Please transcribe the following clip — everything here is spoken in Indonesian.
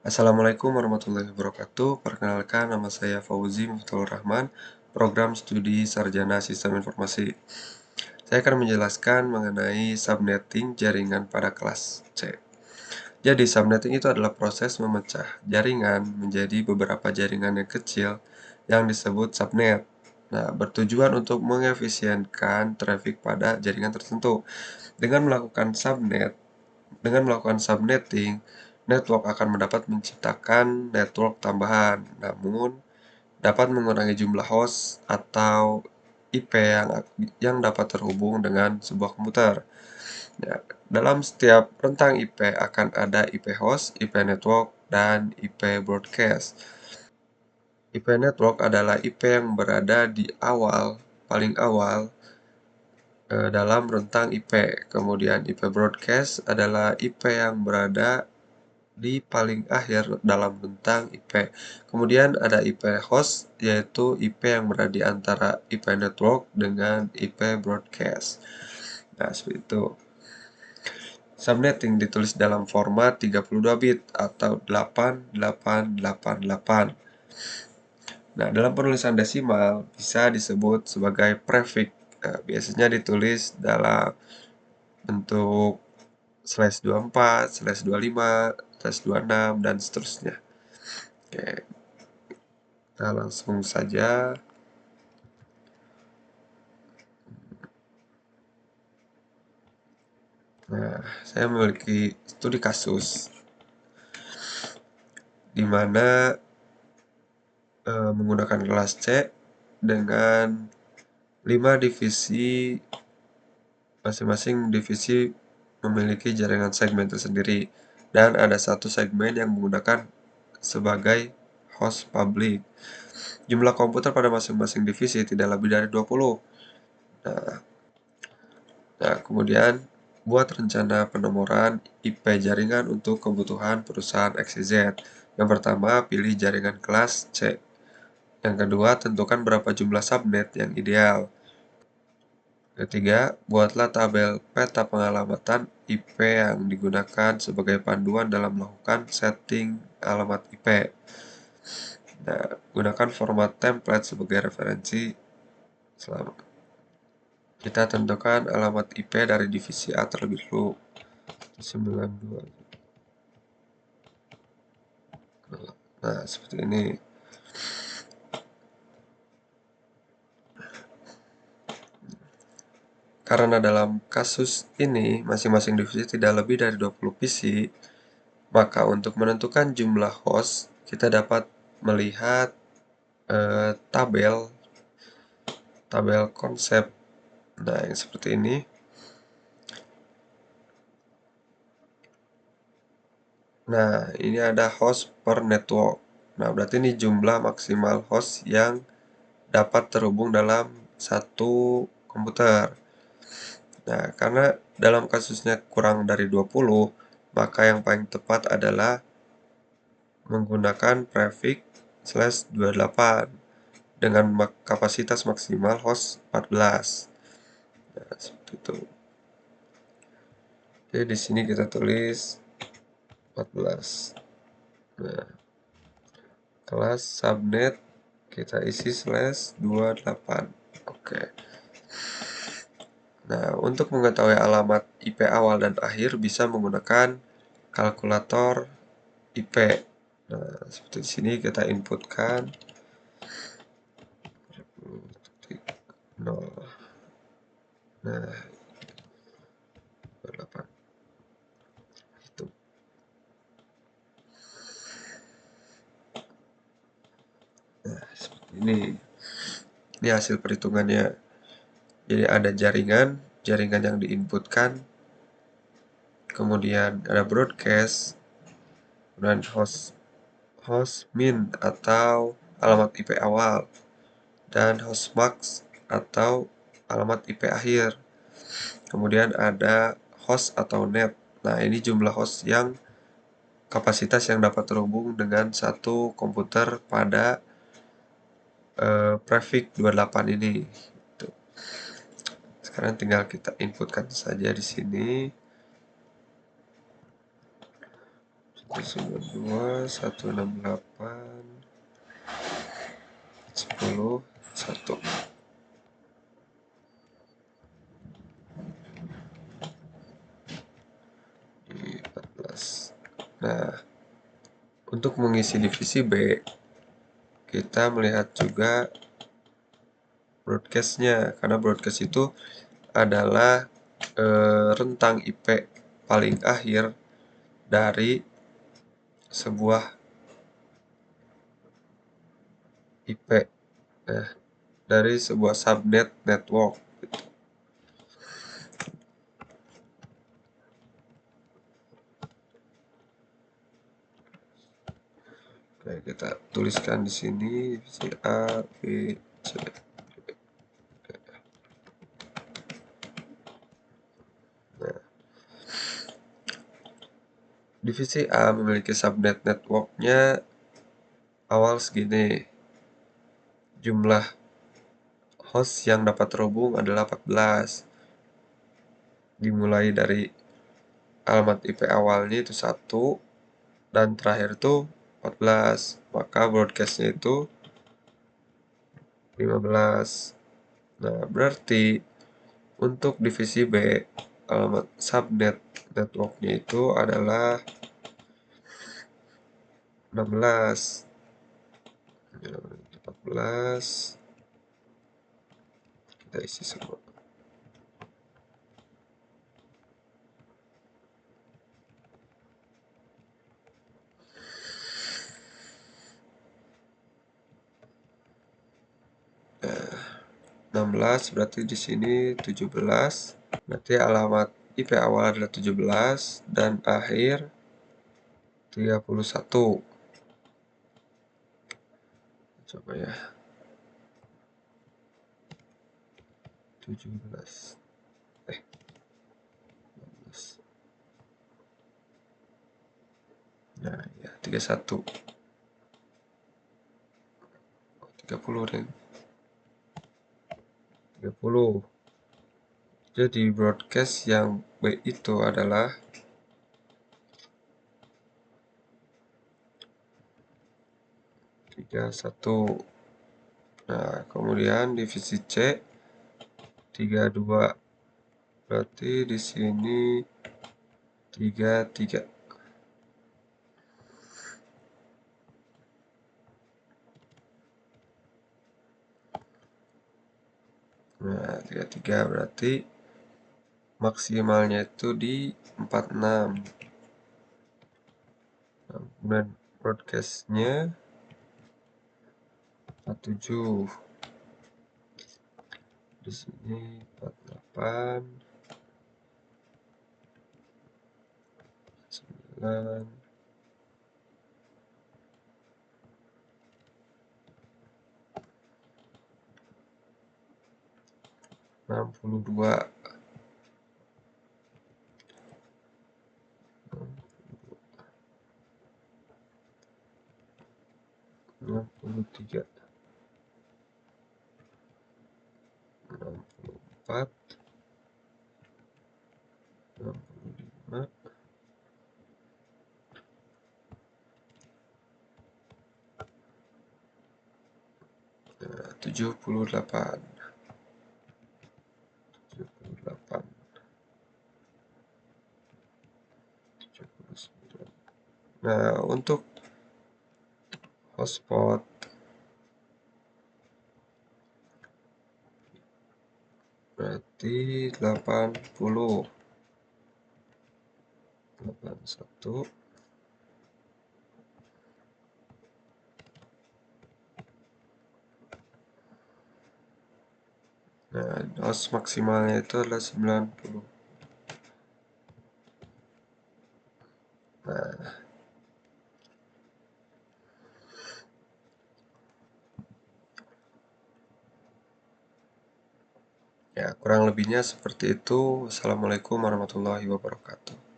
Assalamualaikum warahmatullahi wabarakatuh. Perkenalkan, nama saya Fauzi Miftahul Rahman, Program Studi Sarjana Sistem Informasi. Saya akan menjelaskan mengenai subnetting jaringan pada kelas C. Jadi, subnetting itu adalah proses memecah jaringan menjadi beberapa jaringan yang kecil yang disebut subnet. Nah, bertujuan untuk mengefisienkan traffic pada jaringan tertentu. Dengan melakukan subnetting, network akan mendapat menciptakan network tambahan, namun dapat mengurangi jumlah host atau IP yang dapat terhubung dengan sebuah komputer. Ya, dalam setiap rentang IP akan ada IP host, IP network, dan IP broadcast. IP network adalah IP yang berada di paling awal dalam rentang IP. Kemudian IP broadcast adalah IP yang berada di paling akhir dalam rentang IP. Kemudian ada IP host, yaitu IP yang berada di antara IP network dengan IP broadcast. Nah, seperti itu. Subnetting ditulis dalam format 32 bit atau 8888. Nah, dalam penulisan desimal bisa disebut sebagai prefix. Nah, biasanya ditulis dalam bentuk /24, /25, /26, dan seterusnya. Oke, kita langsung saja. Nah, saya memiliki studi kasus di mana menggunakan kelas C dengan 5 divisi, masing-masing divisi memiliki jaringan segmen tersendiri, dan ada satu segmen yang menggunakan sebagai host public. Jumlah komputer pada masing-masing divisi tidak lebih dari 20. Nah, kemudian buat rencana penomoran IP jaringan untuk kebutuhan perusahaan XYZ. Yang pertama, pilih jaringan kelas C. Yang kedua, tentukan berapa jumlah subnet yang ideal. Ketiga, buatlah tabel peta pengalamatan IP yang digunakan sebagai panduan dalam melakukan setting alamat IP. Nah, gunakan format template sebagai referensi. Kita tentukan alamat IP dari divisi A terlebih dulu. 92. Nah, seperti ini. Karena dalam kasus ini, masing-masing divisi tidak lebih dari 20 PC, maka untuk menentukan jumlah host, kita dapat melihat tabel konsep. Nah, yang seperti ini. Nah, ini ada host per network. Nah, berarti ini jumlah maksimal host yang dapat terhubung dalam satu komputer. Nah, karena dalam kasusnya kurang dari 20, maka yang paling tepat adalah menggunakan prefix /28 dengan kapasitas maksimal host 14. Nah, seperti itu. Jadi di sini kita tulis 14. Nah, kelas subnet kita isi /28. Oke. Nah, untuk mengetahui alamat IP awal dan akhir bisa menggunakan kalkulator IP. Nah, seperti di sini kita inputkan 0. Nah, 28. Itu. Nah, seperti ini. Ini hasil perhitungannya. Jadi ada jaringan yang diinputkan, kemudian ada broadcast, dan host min atau alamat IP awal, dan host max atau alamat IP akhir. Kemudian ada host atau net. Nah, ini jumlah host yang kapasitas yang dapat terhubung dengan satu komputer pada prefix 28 ini. Tuh. Sekarang tinggal kita inputkan saja di sini. 192.168.10.1. Di 14. Nah, untuk mengisi divisi B, kita melihat juga broadcast-nya, karena broadcast itu adalah rentang IP paling akhir dari sebuah IP, dari sebuah subnet network. Oke, kita tuliskan di sini divisi A, B, C. Nah, divisi A memiliki subnet networknya awal segini. Jumlah host yang dapat terhubung adalah 14. Dimulai dari alamat IP awalnya itu 1 dan terakhir itu 14. Maka broadcastnya itu 15. Nah, berarti untuk divisi B, alamat subnet networknya itu adalah 16. 14. Kita isi semua. Nah, 16 berarti di sini 17. Berarti alamat IP awal adalah 17 dan akhir 31. Coba ya. 17. 16. Nah, ya 31. 30 Ren. 30. Jadi broadcast yang B itu adalah 31. Nah, kemudian divisi C 32. Berarti di sini 33. Nah, 33 berarti maksimalnya itu di 46. Nah, kemudian broadcastnya 47. Di sini 48. 9. 62. 63. 64. 65. 78. 78. 79. Nah, untuk hotspot berarti 80. 81. Nah, host maksimalnya itu adalah 90. Nah, ya kurang lebihnya seperti itu. Wassalamualaikum warahmatullahi wabarakatuh.